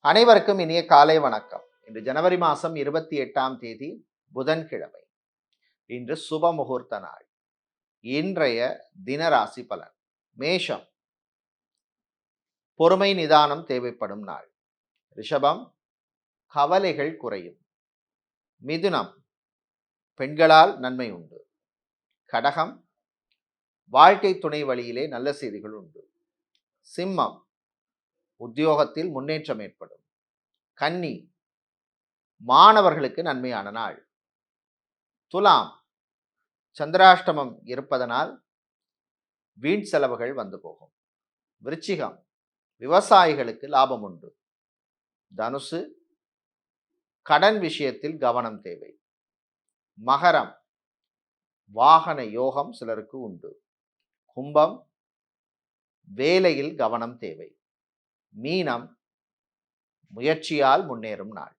அனைவருக்கும் இனிய காலை வணக்கம். இன்று ஜனவரி மாதம் 28ஆம் தேதி புதன்கிழமை. இன்று சுப முகூர்த்த நாள். இன்றைய தினராசி பலன். மேஷம், பொறுமை நிதானம் தேவைப்படும் நாள். ரிஷபம், கவலைகள் குறையும். மிதுனம், பெண்களால் நன்மை உண்டு. கடகம், வாழ்க்கை துணை வழியிலே நல்ல செய்திகள் உண்டு. சிம்மம், உத்தியோகத்தில் முன்னேற்றம் ஏற்படும். கன்னி, மாணவர்களுக்கு நன்மையான நாள். துலாம், சந்திராஷ்டமம் இருப்பதனால் வீண் செலவுகள் வந்து போகும். விருச்சிகம், விவசாயிகளுக்கு லாபம் உண்டு. தனுசு, கடன் விஷயத்தில் கவனம் தேவை. மகரம், வாகன யோகம் சிலருக்கு உண்டு. கும்பம், வேலையில் கவனம் தேவை. மீனம், முயற்சியால் முன்னேறும் நாள்.